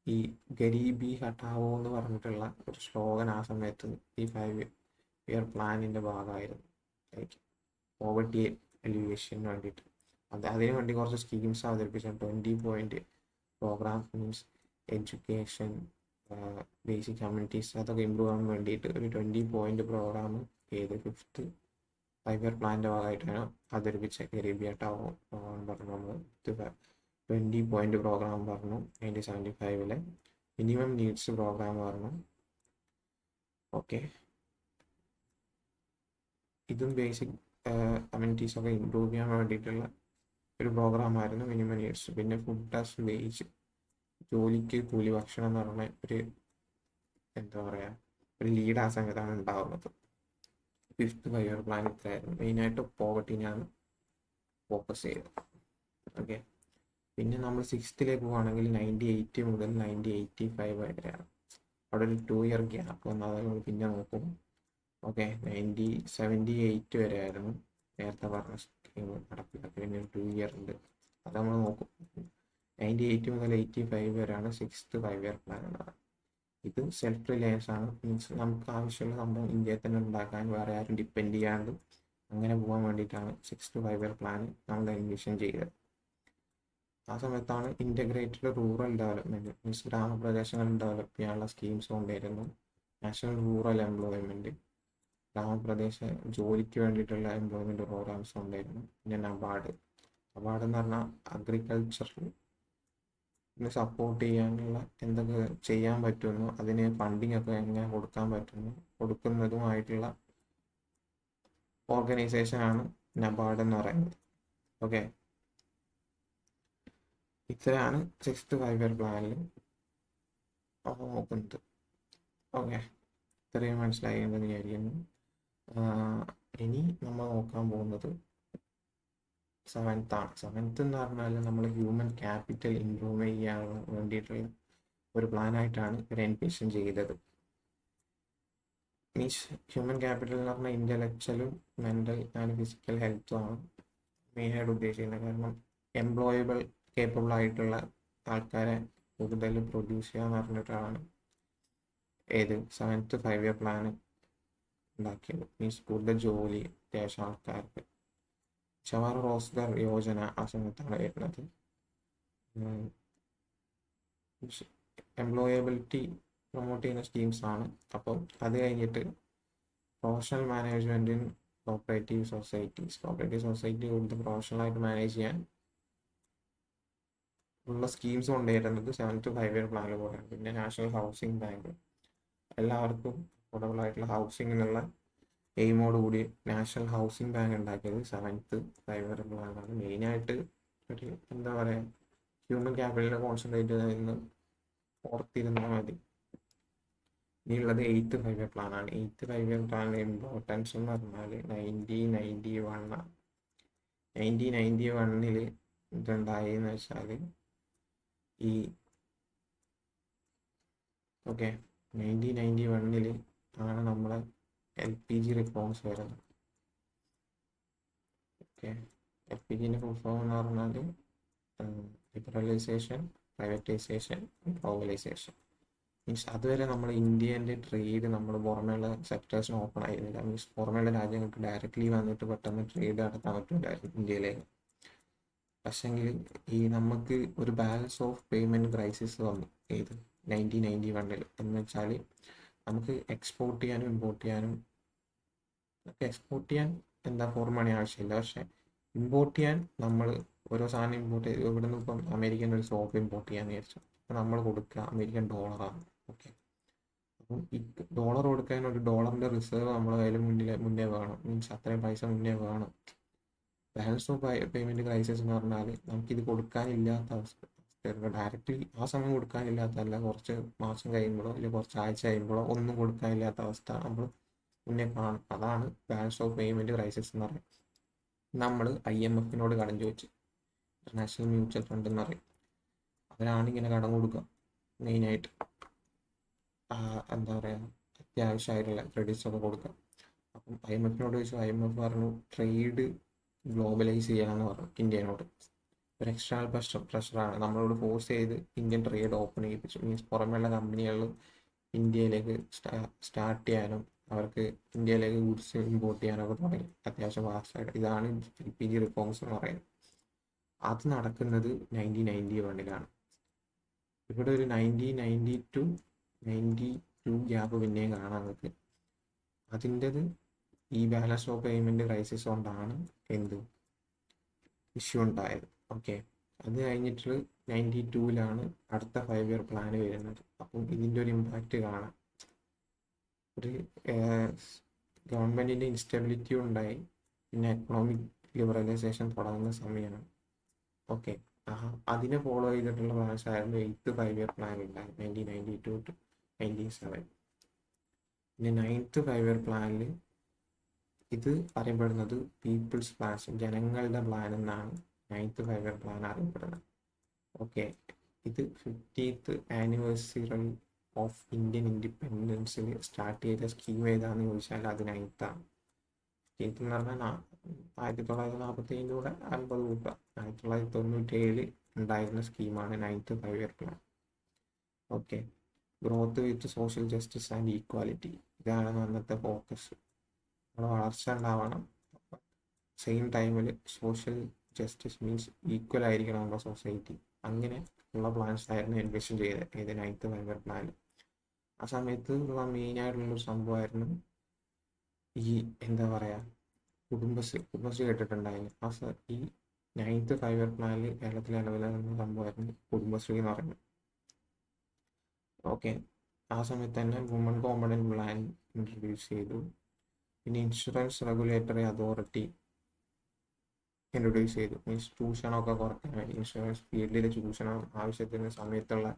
ഈ ഗരീബി ഹട്ടാവോ എന്ന് പറഞ്ഞിട്ടുള്ള ഒരു സ്ലോഗൻ ആ സമയത്ത് ഈ 5-year പ്ലാനിൻ്റെ ഭാഗമായിരുന്നു. ലൈക്ക് പോവർട്ടി എലിവേഷന് വേണ്ടിയിട്ട് അതിനു വേണ്ടി കുറച്ച് സ്കീംസ് അവതരിപ്പിച്ചു. 20 point program means education, basic communities, അതൊക്കെ ഇമ്പ്രൂവ് ആകാൻ വേണ്ടിയിട്ട് ഒരു 20 പോയിന്റ് പ്രോഗ്രാം 5th 5-year പ്ലാനിൻ്റെ ഭാഗമായിട്ടാണ് അവതരിപ്പിച്ച ഗരീബി ഹട്ടാവോ പറഞ്ഞു. നമ്മൾ 20 പോയിന്റ് പ്രോഗ്രാം പറഞ്ഞു 1975 മിനിമം നീഡ്സ് പ്രോഗ്രാം പറഞ്ഞു. ഓക്കെ, ഇതും ബേസിക് കമ്മ്യൂണിറ്റീസ് ഒക്കെ ഇമ്പ്രൂവ് ചെയ്യാൻ വേണ്ടിയിട്ടുള്ള ഒരു പ്രോഗ്രാമായിരുന്നു മിനിമം നീഡ്സ്. പിന്നെ ഫുഡ് ആസ് വേജ്, ജോലിക്ക് കൂലി ഭക്ഷണം എന്ന് പറഞ്ഞ ഒരു എന്താ പറയുക ഒരു ലീഡ് ആ സമയത്താണ് ഉണ്ടാകുന്നത്. 5th 5-year plan ഇത്രയായിരുന്നു. മെയിനായിട്ട് പോവർട്ടിനെയാണ് ഫോക്കസ് ചെയ്തത്. ഓക്കെ, പിന്നെ നമ്മൾ 6th പോവുകയാണെങ്കിൽ 1980 മുതൽ 1985 വരെയാണ്. അവിടെ ഒരു 2-year ഗ്യാപ്പ് വന്നത് നമ്മൾ പിന്നെ നോക്കും. ഓക്കെ, 1978 വരെ ആയിരുന്നു നേരത്തെ പറഞ്ഞ സ്കീം നടപ്പിലാക്കി. പിന്നെ 2 year ഉണ്ട്, അത് നമ്മൾ നോക്കും. 1980 മുതൽ 85 വരെയാണ് 6th 5-year പ്ലാൻ ഉള്ളത്. ഇത് സെൽഫ് റിലയൻസ് ആണ്. മീൻസ് നമുക്ക് ആവശ്യമുള്ള സംഭവം ഇന്ത്യയിൽ തന്നെ ഉണ്ടാക്കാൻ, വേറെ ആരും ഡിപ്പെൻഡ് ചെയ്യാണ്ട് അങ്ങനെ പോകാൻ വേണ്ടിയിട്ടാണ് 6th 5-year പ്ലാൻ നമ്മൾ എൻവിഷൻ ചെയ്തത്. ആ സമയത്താണ് ഇൻ്റഗ്രേറ്റഡ് റൂറൽ ഡെവലപ്മെൻറ്റ് മീൻസ് ഗ്രാമപ്രദേശങ്ങൾ ഡെവലപ്പ് ചെയ്യാനുള്ള സ്കീംസ് കൊണ്ടുവരുന്നു. നാഷണൽ റൂറൽ എംപ്ലോയ്മെൻറ്റ്, ഗ്രാമപ്രദേശ ജോലിക്ക് വേണ്ടിയിട്ടുള്ള എംപ്ലോയ്മെൻറ്റ് പ്രോഗ്രാംസ് കൊണ്ടുവരുന്നു. പിന്നെ നബാർഡ് എന്ന് പറഞ്ഞാൽ അഗ്രികൾച്ചറിൽ സപ്പോർട്ട് ചെയ്യാനുള്ള എന്തൊക്കെ ചെയ്യാൻ പറ്റുന്നു, അതിന് ഫണ്ടിങ് ഒക്കെ എങ്ങനെ കൊടുക്കാൻ പറ്റുന്നു, കൊടുക്കുന്നതുമായിട്ടുള്ള ഓർഗനൈസേഷനാണ് നബാർഡ് എന്ന് പറയുന്നത്. ഓക്കെ, ഇത്രയാണ് 6th 5-year പ്ലാനിൽ നോക്കുന്നത്. ഓക്കെ, ഇത്രയും മനസ്സിലായി എന്ന് വിചാരിക്കുന്നു. ഇനി നമ്മൾ നോക്കാൻ പോകുന്നത് 7th ആണ്. 7th എന്ന് പറഞ്ഞാൽ നമ്മൾ ഹ്യൂമൻ ക്യാപിറ്റൽ ഇംപ്രൂവ് ചെയ്യാൻ വേണ്ടിയിട്ടുള്ള ഒരു പ്ലാനായിട്ടാണ് ഇവർ എൻവിഷൻ ചെയ്തത്. മീൻസ് ഹ്യൂമൻ ക്യാപിറ്റൽ എന്ന് പറഞ്ഞാൽ ഇൻ്റലക്ച്വലും മെൻ്റൽ ആൻഡ് ഫിസിക്കൽ ഹെൽത്തും ആണ് മെയിനായിട്ട് ഉദ്ദേശിക്കുന്നത്. കാരണം എംപ്ലോയബിൾ കേപ്പബിൾ ആയിട്ടുള്ള ആൾക്കാരെ കൂടുതൽ പ്രൊഡ്യൂസ് ചെയ്യാന്ന് പറഞ്ഞിട്ടാണ് 7th 5-year പ്ലാൻ ഉണ്ടാക്കിയത്. മീൻസ് കൂടുതൽ ജോലി അത്യാവശ്യം ആൾക്കാർക്ക്. ചവാർ റോസ്ഗാർ യോജന ആ സമയത്താണ് വരുന്നത്. എംപ്ലോയബിലിറ്റി പ്രൊമോട്ട് ചെയ്യുന്ന സ്കീംസ് ആണ്. അപ്പം അത് കഴിഞ്ഞിട്ട് professional management in cooperative society കൂടുതൽ പ്രൊഫഷണലായിട്ട് മാനേജ് ചെയ്യാൻ ഉള്ള സ്കീംസ് കൊണ്ടുവരുന്നത് 7th 5-year പ്ലാനിൽ കൂടെയാണ്. പിന്നെ നാഷണൽ ഹൗസിംഗ് ബാങ്ക്, എല്ലാവർക്കും അഫോർഡബിൾ ആയിട്ടുള്ള ഹൗസിംഗ് എന്നുള്ള എയിമോട് കൂടി നാഷണൽ ഹൗസിംഗ് ബാങ്ക് ഉണ്ടാക്കിയത് 7th 5-year പ്ലാനാണ്. മെയിനായിട്ട് ഒരു എന്താ പറയുക ഹ്യൂമൻ ക്യാപിറ്റലിനെ കോൺസെൻട്രേറ്റ് ചെയ്ത് ഓർത്തിരുന്നാൽ മതി. ഇനിയുള്ളത് 8th 5-year പ്ലാനാണ്. 8th 5-year പ്ലാനിൻ്റെ ഇമ്പോർട്ടൻസ് എന്ന് പറഞ്ഞാൽ 1991 ഇതുണ്ടായെന്ന് വെച്ചാൽ ഈ 1991 ആണ് നമ്മളെ LPG റിഫോംസ് വരുന്നത്. LPGൻ്റെ ഫുൾ ഫോം എന്ന് പറഞ്ഞാൽ ലിബറലൈസേഷൻ, പ്രൈവറ്റൈസേഷൻ, ഗ്ലോബലൈസേഷൻ. മീൻസ് അതുവരെ നമ്മൾ ഇന്ത്യൻ്റെ ട്രേഡ് നമ്മൾ പുറമെയുള്ള സെക്ടേഴ്സിന് ഓപ്പൺ ആയിരുന്നില്ല. മീൻസ് പുറമെയുള്ള രാജ്യങ്ങൾക്ക് ഡയറക്റ്റ്ലി വന്നിട്ട് പെട്ടെന്ന് ട്രേഡ് നടത്താൻ പറ്റില്ലായിരുന്നു ഇന്ത്യയിലേക്ക്. പക്ഷെങ്കിൽ ഈ നമുക്ക് ഒരു ബാലൻസ് ഓഫ് പേയ്മെൻറ്റ് ക്രൈസിസ് വന്നു 1991 എന്ന് വെച്ചാൽ നമുക്ക് എക്സ്പോർട്ട് ചെയ്യാനും ഇമ്പോർട്ട് ചെയ്യാനും എക്സ്പോർട്ട് ചെയ്യാൻ ഫോറിൻ മണി ആവശ്യമില്ല. പക്ഷെ ഇമ്പോർട്ട് ചെയ്യാൻ നമ്മൾ ഓരോ സാധനം ഇമ്പോർട്ട് ചെയ്ത് ഇവിടെ നിന്ന് ഇപ്പം അമേരിക്കൻ ഒരു സോപ്പ് ഇമ്പോർട്ട് ചെയ്യാന്ന് വിചാരിച്ചു, അപ്പം നമ്മൾ കൊടുക്കുക അമേരിക്കൻ ഡോളറാണ്. ഓക്കെ, അപ്പം ഈ ഡോളർ കൊടുക്കാൻ ഒരു ഡോളറിൻ്റെ റിസർവ് നമ്മളെ കയ്യിൽ മുന്നേ വേണം, മീൻസ് അത്രയും പൈസ മുന്നേ വേണം. ബാലൻസ് ഓഫ് പേയ്മെൻറ്റ് ക്രൈസിസ് എന്ന് പറഞ്ഞാൽ നമുക്കിത് കൊടുക്കാനില്ലാത്ത അവസ്ഥ, ഡയറക്റ്റ്ലി ആ സമയം കൊടുക്കാനില്ലാത്തതല്ല, കുറച്ച് മാസം കഴിയുമ്പോഴോ അല്ലെങ്കിൽ കുറച്ച് ആഴ്ച കഴിയുമ്പോഴോ ഒന്നും കൊടുക്കാനില്ലാത്ത അവസ്ഥ നമ്മൾ മുന്നേ കാണും. അതാണ് ബാലൻസ് ഓഫ് പേയ്മെൻറ്റ് ക്രൈസിസ് എന്ന് പറയുന്നത്. നമ്മൾ IMF കടം ചോദിച്ചു, ഇന്റർനാഷണൽ മ്യൂച്വൽ ഫണ്ട് എന്ന് പറയും. അവരാണ് ഇങ്ങനെ കടം കൊടുക്കുക മെയിനായിട്ട്, എന്താ പറയുക, അത്യാവശ്യമായിട്ടുള്ള ക്രെഡിറ്റ്സ് ഒക്കെ കൊടുക്കുക. അപ്പം IMF ചോദിച്ചു, IMF പറഞ്ഞു ട്രേഡ് ഗ്ലോബലൈസ് ചെയ്യാമെന്ന് പറഞ്ഞു ഇന്ത്യനോട്. ഒരു എക്സ്റ്റേണൽ പ്രഷറാണ്, നമ്മളോട് ഫോഴ്സ് ചെയ്ത് ഇന്ത്യൻ ട്രേഡ് ഓപ്പൺ ചെയ്യിപ്പിച്ചു. മീൻസ് പുറമെയുള്ള കമ്പനികൾ ഇന്ത്യയിലേക്ക് സ്റ്റാർട്ട് ചെയ്യാനും അവർക്ക് ഇന്ത്യയിലേക്ക് ഗുഡ്സ് ഇമ്പോർട്ട് ചെയ്യാനൊക്കെ തുടങ്ങി അത്യാവശ്യം ഫാസ്റ്റായിട്ട്. ഇതാണ് LPG റിഫോംസ് എന്ന് പറയുന്നത്. അത് നടക്കുന്നത് 1991 ഇവിടെ ഒരു 1992 ഗ്യാപ്പ് പിന്നെയും കാണാൻ നമുക്ക്. അതിൻ്റെത് ഈ ബാലൻസ് ഓഫ് പേയ്മെൻറ്റ് ക്രൈസിസ് കൊണ്ടാണ് എന്ത് ഇഷ്യൂ ഉണ്ടായത്. ഓക്കെ, അത് കഴിഞ്ഞിട്ട് 92 അടുത്ത 5 ഇയർ പ്ലാൻ വരുന്നത്. അപ്പം ഇതിൻ്റെ ഒരു ഇമ്പാക്റ്റ് കാണാം. ഒരു ഗവൺമെൻറ്റിൻ്റെ ഇൻസ്റ്റെബിലിറ്റി ഉണ്ടായി, പിന്നെ എക്കണോമിക് ലിബറലൈസേഷൻ തുടങ്ങുന്ന സമയമാണ്. ഓക്കെ, അതിനെ ഫോളോ ചെയ്തിട്ടുള്ള പ്ലാൻസ് ആയിരുന്നു 8th 5 ഇയർ പ്ലാൻ ഉണ്ടായി 1992 to 1997. പിന്നെ 9th 5 ഇയർ പ്ലാനിൽ ഇത് അറിയപ്പെടുന്നത് പീപ്പിൾസ് പ്ലാൻ, ജനങ്ങളുടെ പ്ലാൻ എന്നാണ് 9th 5 ഇയർ പ്ലാൻ അറിയപ്പെടുന്നത്. ഓക്കെ, ഇത് 50th ആനിവേഴ്സറി ഓഫ് ഇന്ത്യൻ ഇൻഡിപെൻഡൻസിൽ സ്റ്റാർട്ട് ചെയ്ത സ്കീം ഏതാണെന്ന് ചോദിച്ചാൽ അത് 9th ആണ്. 9th എന്ന് പറഞ്ഞാൽ 1947 50 രൂപ 1997 ഉണ്ടായിരുന്ന സ്കീമാണ് 9th 5 year plan. Okay, growth with social justice and equality, ഇതാണ് അന്നത്തെ ഫോക്കസ്. നമ്മുടെ വളർച്ച ഉണ്ടാവണം, സെയിം ടൈമിൽ സോഷ്യൽ ജസ്റ്റിസ് മീൻസ് ഈക്വൽ ആയിരിക്കണം നമ്മുടെ സൊസൈറ്റി. അങ്ങനെ ഉള്ള പ്ലാൻസ് ആയിരുന്നു എൻവിഷൻ ചെയ്തത് ഇത് 9th 5 ഇയർ പ്ലാൻ. ആ സമയത്ത് മെയിനായിട്ടുള്ളൊരു സംഭവമായിരുന്നു ഈ എന്താ പറയുക, കുടുംബശ്രീ കേട്ടിട്ടുണ്ടായിരുന്നു. ഈ 9th 5 ഇയർ പ്ലാനിൽ കേരളത്തിലെ നിലവിലുള്ള സംഭവമായിരുന്നു കുടുംബശ്രീ എന്ന് പറയുന്നത്. ഓക്കെ, ആ സമയത്ത് തന്നെ വുമൺ കോമ്പണന്റ് പ്ലാൻ ഇൻട്രൊഡ്യൂസ് ചെയ്തു. പിന്നെ ഇൻഷുറൻസ് റെഗുലേറ്ററി അതോറിറ്റി ഇൻട്രൊഡ്യൂസ് ചെയ്തു. മീൻസ് ചൂഷണമൊക്കെ കുറയ്ക്കാൻ വേണ്ടി, ഇൻഷുറൻസ് ഫീൽഡിൽ ചൂഷണം ആവശ്യത്തിന് സമയത്തുള്ള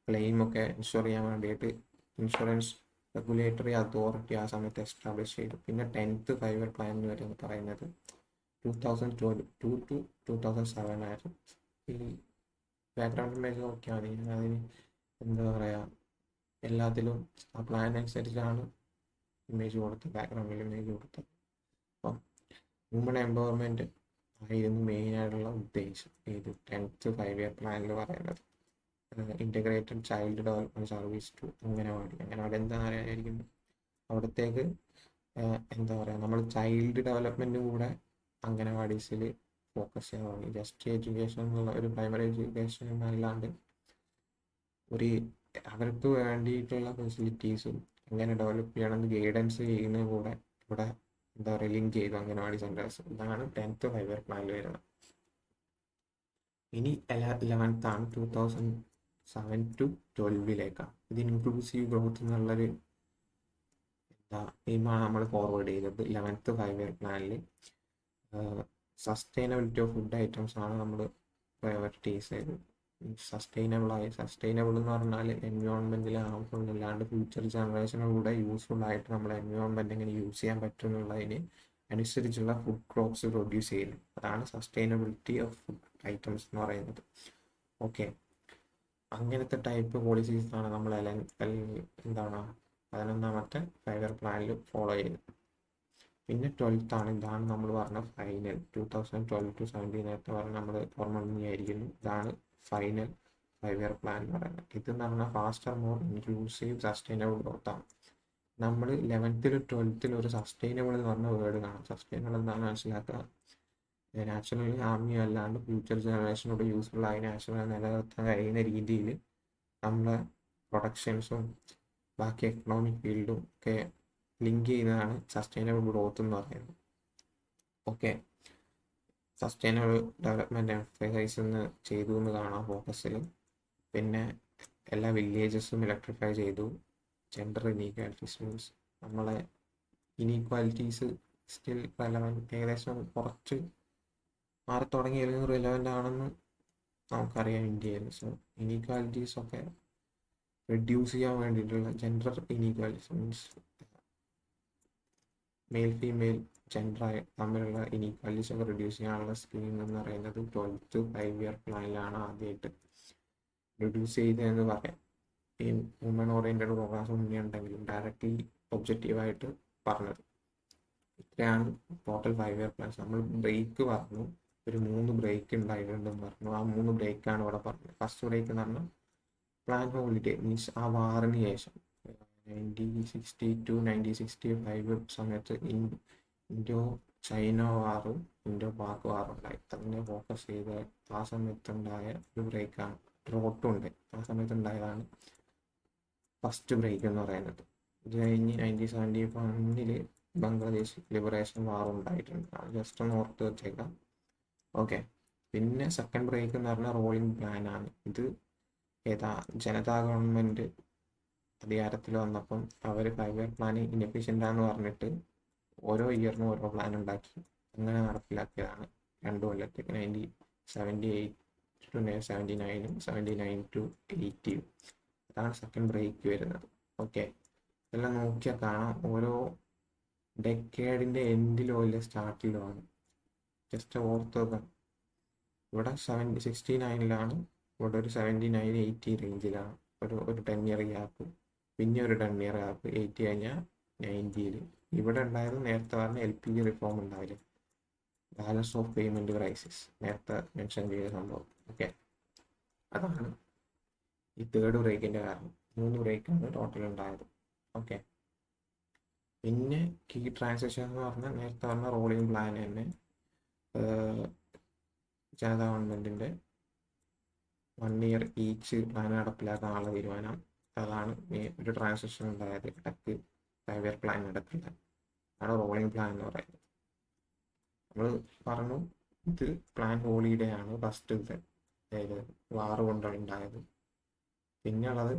ക്ലെയിമൊക്കെ ഇൻഷുർ ചെയ്യാൻ വേണ്ടിയിട്ട് ഇൻഷുറൻസ് റെഗുലേറ്ററി അതോറിറ്റി ആ സമയത്ത് എസ്റ്റാബ്ലിഷ് ചെയ്തു. പിന്നെ 10th 5 ഇയർ പ്ലാൻ എന്ന് വരുന്നത് പറയുന്നത് 2002 to 2007 ആയിരുന്നു. ഈ ബാക്ക്ഗ്രൗണ്ട് ഇമേജ് നോക്കിയാൽ മതി, അതിന് എന്താ പറയുക, എല്ലാത്തിലും ആ പ്ലാൻ അനുസരിച്ചാണ് ഇമേജ് കൊടുത്തത്, ബാക്ക്ഗ്രൗണ്ടിൽ ഇമേജ് കൊടുത്തത്. അപ്പം വുമൺ എംപവർമെൻറ്റ് ആയിരുന്നു മെയിനായിട്ടുള്ള ഉദ്ദേശം ഇത് 10th 5 ഇയർ പ്ലാനിൽ പറയുന്നത്. Integrated child development service to anganwadi എന്താണെന്ന് അറിയാമായിരിക്കുന്നു. അവിടത്തേക്ക് എന്താ പറയുക, നമ്മൾ ചൈൽഡ് ഡെവലപ്മെൻറ്റും കൂടെ അംഗനവാടീസിൽ ഫോക്കസ് ചെയ്യാൻ തുടങ്ങി. ജസ്റ്റ് എഡ്യൂക്കേഷൻ എന്നുള്ള ഒരു പ്രൈമറി എഡ്യൂക്കേഷൻ എന്നല്ലാണ്ട് ഒരു അവർക്ക് വേണ്ടിയിട്ടുള്ള ഫെസിലിറ്റീസും എങ്ങനെ ഡെവലപ്പ് ചെയ്യണമെന്ന് ഗൈഡൻസ് ചെയ്യുന്നത് കൂടെ ഇവിടെ എന്താ പറയുക ലിങ്ക് ചെയ്തു അംഗനവാടി സെൻറ്റേഴ്സ്. ഇതാണ് 10th 5 ഇയർ പ്ലാനിൽ വരുന്നത്. ഇനി 11th ആണ് 2007 to 12 ഇത് ഇൻക്ലൂസീവ് ഗ്രോത്ത് എന്നുള്ളൊരു എയിമാണ് നമ്മൾ ഫോർവേഡ് ചെയ്തത് 11th 5 ഇയർ പ്ലാനിൽ. സസ്റ്റൈനബിലിറ്റി ഓഫ് ഫുഡ് ഐറ്റംസ് ആണ് നമ്മൾ പ്രയോറിറ്റൈസ് ചെയ്തത്. സസ്റ്റൈനബിൾ എന്ന് പറഞ്ഞാൽ എൻവയോൺമെൻറ്റിൽ ഹാംഫുൾ അല്ലാണ്ട് ഫ്യൂച്ചർ ജനറേഷനിലൂടെ യൂസ്ഫുൾ ആയിട്ട് നമ്മൾ എൻവയോൺമെൻറ്റ് എങ്ങനെ യൂസ് ചെയ്യാൻ പറ്റുമെന്നുള്ളതിന് അനുസരിച്ചുള്ള ഫുഡ് ക്രോപ്സ് പ്രൊഡ്യൂസ് ചെയ്യുന്നത്. അതാണ് സസ്റ്റൈനബിലിറ്റി ഓഫ് ഫുഡ് ഐറ്റംസ് എന്ന് പറയുന്നത്. ഓക്കെ, അങ്ങനത്തെ ടൈപ്പ് പോളിസീസാണ് നമ്മൾ എന്താണ് 11th 5 ഇയർ പ്ലാനിൽ ഫോളോ ചെയ്തത്. പിന്നെ 12th ആണ്, ഇതാണ് നമ്മൾ പറഞ്ഞ ഫൈനൽ 2012 to 2017 നേരത്തെ പറഞ്ഞ നമ്മൾ ഓർമ്മ തന്നെയായിരിക്കുന്നു. ഇതാണ് ഫൈനൽ 5 ഇയർ പ്ലാൻ എന്ന് പറയുന്നത്. ഇതെന്ന് പറഞ്ഞാൽ ഫാസ്റ്റർ മോർ ഇൻക്ലൂസീവ് സസ്റ്റൈനബിൾ ഗ്രോത്താണ്. നമ്മൾ 11th 12th ഒരു സസ്റ്റൈനബിൾ എന്ന് പറഞ്ഞ വേർഡ് കാണാം. സസ്റ്റൈനബിൾ എന്താണെന്ന് മനസ്സിലാക്കുക, നാച്ചുറലി ഹാർമിങ് അല്ലാണ്ട് ഫ്യൂച്ചർ ജനറേഷനോട് യൂസ്ഫുൾ ആയി നാച്ചുറൽ നിലനിർത്താൻ കഴിയുന്ന രീതിയിൽ നമ്മളെ പ്രൊഡക്ഷൻസും ബാക്കി എക്കണോമിക് ഫീൽഡും ഒക്കെ ലിങ്ക് ചെയ്യുന്നതാണ് സസ്റ്റൈനബിൾ ഗ്രോത്ത് എന്ന് പറയുന്നത്. ഓക്കെ, സസ്റ്റൈനബിൾ ഡെവലപ്മെൻറ്റ് എംഫസൈസ് ചെയ്തു എന്ന് കാണാം ഫോക്കസിൽ. പിന്നെ എല്ലാ വില്ലേജസും ഇലക്ട്രിഫൈ ചെയ്തു. ജെൻഡർ ഇനീക്വാലിറ്റീസ് മീൻസ് നമ്മളെ ഇനീക്വാലിറ്റീസ് സ്റ്റിൽ റെലവൻറ്റ്, ഏകദേശം കുറച്ച് മാറി തുടങ്ങിയാലും റിലവൻ്റ് ആണെന്ന് നമുക്കറിയാം ഇന്ത്യയിൽ. സോ ഇനീക്വാലിറ്റീസ് ഒക്കെ റെഡ്യൂസ് ചെയ്യാൻ വേണ്ടിയിട്ടുള്ള gender inequalities means male female gender തമ്മിലുള്ള ഇനീക്വാലിറ്റീസ് ഒക്കെ റെഡ്യൂസ് ചെയ്യാനുള്ള സ്കീം എന്ന് പറയുന്നത് 12th 5-year പ്ലാനിലാണ് ആദ്യമായിട്ട് റെഡ്യൂസ് ചെയ്തതെന്ന് പറയാം. ഈ വുമൺ ഓറിയൻറ്റഡ് പ്രോഗ്രാംസ് മുന്നേ ഉണ്ടെങ്കിലും ഡയറക്റ്റ്ലി ഒബ്ജക്റ്റീവായിട്ട് പറഞ്ഞത് ഇത്രയാണ് ടോട്ടൽ 5-year പ്ലാൻസ്. നമ്മൾ ബ്രേക്ക് പറഞ്ഞു, ഒരു 3 ബ്രേക്ക് ഉണ്ടായിട്ടുണ്ടെന്ന് പറഞ്ഞു. ആ 3 ബ്രേക്കാണ് ഇവിടെ പറഞ്ഞത്. ഫസ്റ്റ് ബ്രേക്ക് എന്ന് പറഞ്ഞാൽ പ്ലാൻ ഹോളിഡേ മീൻസ് ആ വാറിന് ശേഷം 1960-1965 സമയത്ത് ഇൻഡോ ചൈന വാറും ഇൻഡോ പാക് വാറും ഉണ്ടായി. അതിനെ ഫോക്കസ് ചെയ്ത് ആ സമയത്തുണ്ടായ ഒരു ബ്രേക്കാണ്. ഡ്രോട്ടും ഉണ്ട്, ആ സമയത്തുണ്ടായതാണ് ഫസ്റ്റ് ബ്രേക്ക് എന്ന് പറയുന്നത്. ഇത് കഴിഞ്ഞ് 1971 ബംഗ്ലാദേശ് ലിബറേഷൻ വാർ ഉണ്ടായിട്ടുണ്ട്. അത് ജസ്റ്റ് ഒന്ന് ഓർത്ത് വെച്ചേക്കാം. ഓക്കെ, പിന്നെ സെക്കൻഡ് ബ്രേക്ക് എന്ന് പറഞ്ഞാൽ റോളിംഗ് പ്ലാനാണ്. ഇത് ജനതാ ഗവൺമെൻറ് അധികാരത്തിൽ വന്നപ്പം അവർ 5-year പ്ലാൻ ഇൻഎഫിഷ്യൻ്റാന്ന് പറഞ്ഞിട്ട് ഓരോ ഇയറിനും ഓരോ പ്ലാൻ ഉണ്ടാക്കി അങ്ങനെ നടപ്പിലാക്കിയതാണ് 2 കൊല്ലത്തേക്ക്. 1978-79 79-80 അതാണ് സെക്കൻഡ് ബ്രേക്ക് വരുന്നത്. ഓക്കെ, ഇതെല്ലാം നോക്കിയാൽ കാണാം ഓരോ ഡെക്കേഡിൻ്റെ എൻഡിലോ ഇല്ല സ്റ്റാർട്ടിലോ ആണ്. ജസ്റ്റ് ഓർത്ത് വെക്കാം. ഇവിടെ 69-ലാണ്, ഇവിടെ ഒരു 79-80 റേഞ്ചിലാണ് ഒരു 10-year ഗ്യാപ്പ്, പിന്നെ ഒരു 10-year ഗ്യാപ്പ് 80 കഴിഞ്ഞാൽ 90-ൽ. ഇവിടെ ഉണ്ടായത് നേരത്തെ പറഞ്ഞ LPG റിഫോം ഉണ്ടാവില്ല, ബാലൻസ് ഓഫ് പേയ്മെൻറ്റ് ക്രൈസിസ്, നേരത്തെ മെൻഷൻ ചെയ്ത സംഭവം. ഓക്കെ, അതാണ് ഈ തേർഡ് ബ്രേക്കിൻ്റെ കാരണം. 3 ബ്രേക്കാണ് ടോട്ടൽ ഉണ്ടായത്. ഓക്കെ, പിന്നെ കീ ട്രാൻസാക്ഷൻ എന്ന് പറഞ്ഞാൽ നേരത്തെ പറഞ്ഞ റോളിംഗ് പ്ലാൻ തന്നെ ജനതാ ഗവൺമെൻറ്റിൻ്റെ 1 year ഈച്ച് പ്ലാൻ നടപ്പിലാക്കാനുള്ള തീരുമാനം. അതാണ് ഒരു ട്രാൻസാക്ഷൻ ഉണ്ടായത് ഇടയ്ക്ക് 5-year പ്ലാൻ നടക്കില്ല. അതാണ് റോളിംഗ് പ്ലാൻ എന്ന് പറയുന്നത്. നമ്മൾ പറഞ്ഞു ഇത് പ്ലാൻ ഹോളിഡേ ആണ് ഫസ്റ്റ്, അതായത് വാറ് കൊണ്ടുണ്ടായത്. പിന്നെ ഉള്ളത്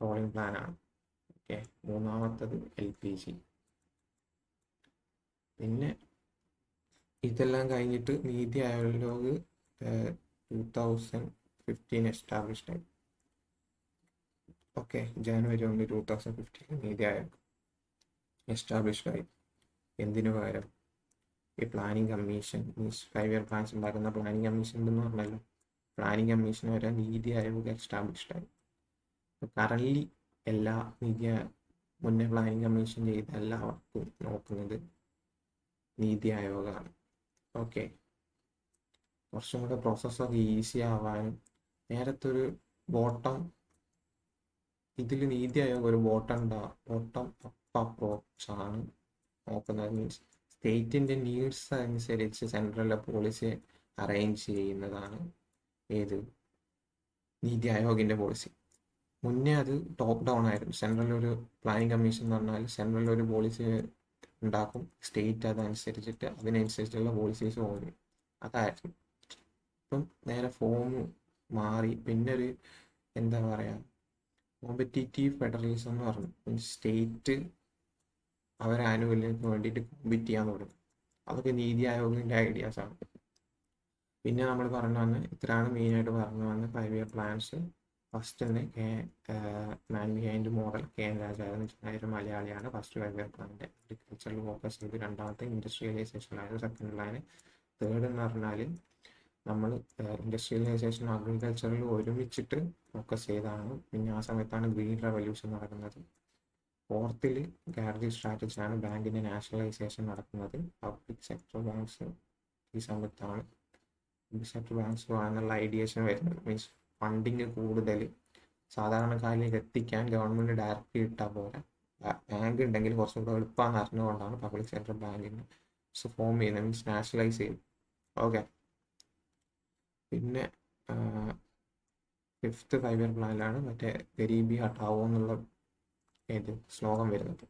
റോളിംഗ് പ്ലാനാണ്. ഓക്കെ, മൂന്നാമത്തത് LPG. പിന്നെ ഇതെല്ലാം കഴിഞ്ഞിട്ട് നീതി ആയോഗ് 2015 എസ്റ്റാബ്ലിഷ്ഡ് ആയി. ഓക്കെ, ജനുവരി 1 2015 നീതി ആയോഗ് എസ്റ്റാബ്ലിഷ്ഡ് ആയി. എന്തിനു പകരം ഈ planning commission means 5-year plans ഉണ്ടാക്കുന്ന പ്ലാനിങ് കമ്മീഷൻ ഉണ്ടെന്ന് പറഞ്ഞല്ലോ, പ്ലാനിങ് കമ്മീഷൻ വരെ നീതി ആയോഗ് എസ്റ്റാബ്ലിഷ്ഡ് ആയി. കറൻലി എല്ലാ മുന്നേ പ്ലാനിങ് കമ്മീഷൻ ചെയ്ത എല്ലാ വർക്കും നോക്കുന്നത് നീതി ആയോഗാണ്. ഓക്കെ, കുറച്ചും കൂടെ പ്രോസസ്സൊക്കെ ഈസി ആവാനും നേരത്തെ ഒരു ബോട്ടം ഇതിൽ നീതി ആയോഗ് ഒരു ബോട്ടം അപ്പ് അപ്രോച്ചാണ് നോക്കുന്നത്. മീൻസ് സ്റ്റേറ്റിൻ്റെ നീഡ്സ് അനുസരിച്ച് സെൻട്രലിലെ പോളിസി അറേഞ്ച് ചെയ്യുന്നതാണ് ഏത് നീതി ആയോഗിൻ്റെ പോളിസി. മുന്നേ അത് ടോപ്പ് ഡൗൺ ആയിരുന്നു. സെൻട്രലൊരു പ്ലാനിങ് കമ്മീഷൻ എന്ന് പറഞ്ഞാൽ സെൻട്രലൊരു പോളിസി ഉണ്ടാക്കും, സ്റ്റേറ്റ് അതനുസരിച്ചിട്ട് അതിനനുസരിച്ചുള്ള പോളിസീസ് പോകും. അതായിരുന്നു. ഇപ്പം നേരെ ഫോം മാറി. പിന്നെ ഒരു എന്താ പറയുക, കോമ്പറ്റീറ്റീവ് ഫെഡറലിസം എന്ന് പറഞ്ഞു. സ്റ്റേറ്റ് അവരെ ആനുകൂല്യങ്ങൾക്ക് വേണ്ടിയിട്ട് കോമ്പീറ്റ് ചെയ്യാൻ തുടങ്ങി. അതൊക്കെ നീതി ആയോഗിൻ്റെ ഐഡിയാസാണ്. പിന്നെ നമ്മൾ പറഞ്ഞു വന്ന് ഇത്രയാണ് മെയിനായിട്ട് പറഞ്ഞു വന്ന് 5-year പ്ലാൻസ്. ഫസ്റ്റ് തന്നെ മാൻ ബിഹൈൻഡ് മോഡൽ KN രാജാവ് ഒരു മലയാളിയാണ്. ഫസ്റ്റ് 5-year പ്ലാനിൻ്റെ അഗ്രികൾച്ചറിൽ ഫോക്കസ് ചെയ്ത്. രണ്ടാമത്തെ ഇൻഡസ്ട്രിയലൈസേഷനായിരുന്നു സെക്കൻഡ് പ്ലാന്. തേർഡ് എന്ന് പറഞ്ഞാൽ നമ്മൾ ഇൻഡസ്ട്രിയലൈസേഷൻ അഗ്രികൾച്ചറിൽ ഒരുമിച്ചിട്ട് ഫോക്കസ് ചെയ്താണ്. പിന്നെ ആ സമയത്താണ് ഗ്രീൻ റെവല്യൂഷൻ നടക്കുന്നത്. ഫോർത്തിൽ ഗാർജി സ്ട്രാറ്റജിയാണ് ബാങ്കിൻ്റെ നാഷണലൈസേഷൻ നടക്കുന്നത്. പബ്ലിക് സെക്ടർ ബാങ്ക്സ് ഈ സമയത്താണ് പബ്ലിക് സെക്ടർ ബാങ്ക്സ് എന്നുള്ള ഐഡിയേഷൻ വരുന്നത്. മീൻസ് ഫണ്ടിങ് കൂടുതൽ സാധാരണക്കാരിലേക്ക് എത്തിക്കാൻ ഗവൺമെൻറ് ഡയറക്റ്റ് ഇട്ടാൽ പോലെ ബാങ്ക് ഉണ്ടെങ്കിൽ കുറച്ചും കൂടെ എളുപ്പമെന്ന് അറിഞ്ഞുകൊണ്ടാണ് പബ്ലിക് സെക്ടർ ബാങ്കിന് ഫോം ചെയ്യുന്നത്, മീൻസ് നാഷണലൈസ് ചെയ്യും. ഓക്കെ, പിന്നെ 5th 5-year പ്ലാനിലാണ് മറ്റേ ഗരീബി ഹട്ടാവോ എന്നുള്ള ശ്ലോകം വരുന്നത്,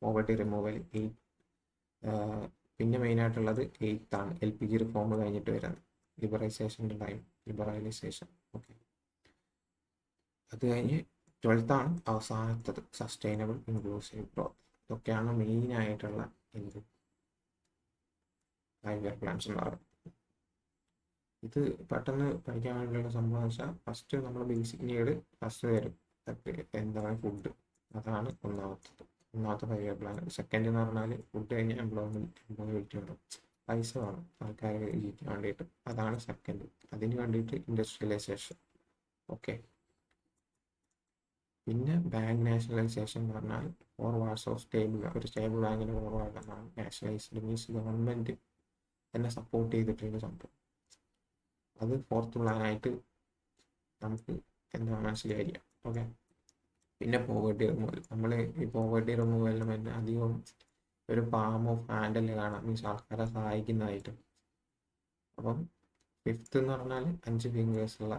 പോവർട്ടി റിമൂവൽ. പിന്നെ മെയിനായിട്ടുള്ളത് 8th ആണ്, LPG റിഫോം കഴിഞ്ഞിട്ട് വരുന്നത്, ലിബറലൈസേഷൻ. ഓക്കെ, അത് കഴിഞ്ഞ് ട്വൽത്താണ് അവസാനത്തത്, സസ്റ്റൈനബിൾ ഇൻക്ലൂസീവ് ഗ്രോത്ത്. ഇതൊക്കെയാണ് മെയിനായിട്ടുള്ള എന്ത് 5 ഇയർ പ്ലാൻസ് എന്ന് പറയുന്നത്. ഇത് പെട്ടെന്ന് പഠിക്കാൻ വേണ്ടിയുള്ള സംഭവം വെച്ചാൽ ഫസ്റ്റ് നമ്മൾ ബേസിക് നീഡ് ഫസ്റ്റ് തരും, എന്താണ് ഫുഡ്, അതാണ് ഒന്നാമത്തെ 5 ഇയർ പ്ലാൻ. സെക്കൻഡ് എന്ന് പറഞ്ഞാൽ ഫുഡ് കഴിഞ്ഞാൽ എംപ്ലോയബിലിറ്റി വേണം, പൈസ വേണം ആൾക്കാർ ജീവിക്കാൻ വേണ്ടിയിട്ട്, അതാണ് സെക്കൻഡ്. അതിന് വേണ്ടിയിട്ട് ഇൻഡസ്ട്രിയലൈസേഷൻ. ഓക്കെ, പിന്നെ ബാങ്ക് നാഷണലൈസേഷൻ എന്ന് പറഞ്ഞാൽ ഫോർവാർഡ്സ് ഓഫ് ഒരു സ്റ്റേബിൾ ബാങ്കിന് ഫോർവാർഡ് എന്നാണ്. നാഷണലൈസ്ഡ് മീൻസ് ഗവൺമെൻറ് എന്നെ സപ്പോർട്ട് ചെയ്തിട്ടുള്ള സംഭവം. അത് ഫോർത്ത് പ്ലാനായിട്ട് നമുക്ക് എന്താ മനസ്സിലായിരിക്കാം. ഓക്കെ, പിന്നെ പോവേർട്ടി റിമൂവൽ. നമ്മൾ ഈ പോവേർട്ടി റിമൂവലിന് തന്നെ അധികം ഒരു പാം ഓഫ് ഹാൻഡല്ലേ കാണാം, മീൻസ് ആൾക്കാരെ സഹായിക്കുന്നതായിട്ട്. അപ്പം ഫിഫ്ത്ത് എന്ന് പറഞ്ഞാൽ 5 ഫിംഗേഴ്സ് ഉള്ള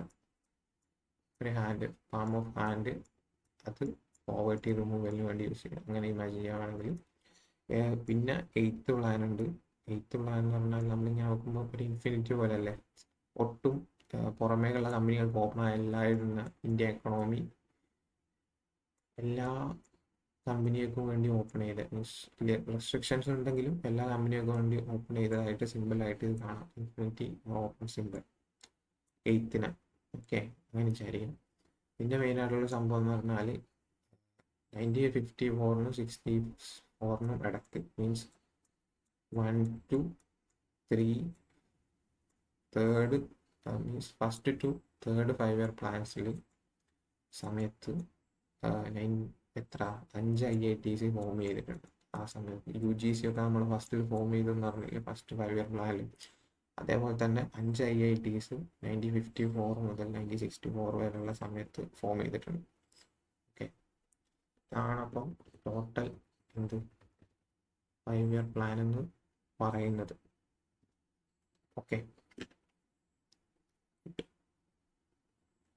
ഒരു ഹാൻഡ്, പാം ഓഫ് ഹാൻഡ്, അത് പോവേർട്ടി റിമൂവലിന് വേണ്ടി യൂസ് ചെയ്യണം, അങ്ങനെ ഇമാജിൻ ചെയ്യുകയാണെങ്കിൽ. പിന്നെ 8th പ്ലാൻ ഉണ്ട്. 8th പ്ലാൻ എന്ന് പറഞ്ഞാൽ നമ്മളിങ്ങനെ നോക്കുമ്പോൾ ഒരു ഇൻഫിനിറ്റി പോലെ അല്ലേ, ഒട്ടും പുറമേക്കുള്ള കമ്പനികൾക്ക് ഓപ്പൺ ആയില്ലായിരുന്ന ഇന്ത്യ എക്കണോമി എല്ലാ കമ്പനികൾക്കും വേണ്ടി ഓപ്പൺ ചെയ്ത്, മീൻസ് റെസ്ട്രിക്ഷൻസ് ഉണ്ടെങ്കിലും എല്ലാ കമ്പനികൾക്കും വേണ്ടി ഓപ്പൺ ചെയ്തതായിട്ട് സിമ്പിളായിട്ട് ഇത് കാണാം, infinity open simple 8th. Okay, അങ്ങനെ വിചാരിക്കണം. പിന്നെ മെയിനായിട്ടുള്ള സംഭവം എന്ന് പറഞ്ഞാൽ 1954-നും 64-നും ഇടയ്ക്ക്, means 1 to 3 third means first to third 5 year പ്ലാൻസിൽ സമയത്ത് എത്ര 5 IITs ഫോം ചെയ്തിട്ടുണ്ട്. ആ സമയത്ത് UGC ഒക്കെ നമ്മൾ ഫസ്റ്റിൽ ഫോം ചെയ്തെന്ന് പറഞ്ഞില്ലേ ഫസ്റ്റ് 5 ഇയർ പ്ലാനിൽ, അതേപോലെ തന്നെ 5 IITs 1954 മുതൽ 1964 വരെയുള്ള സമയത്ത് ഫോം ചെയ്തിട്ടുണ്ട്. ഓക്കെ, ഇതാണപ്പം ടോട്ടൽ എന്ത് 5 ഇയർ പ്ലാൻ എന്ന് പറയുന്നത്. ഓക്കെ.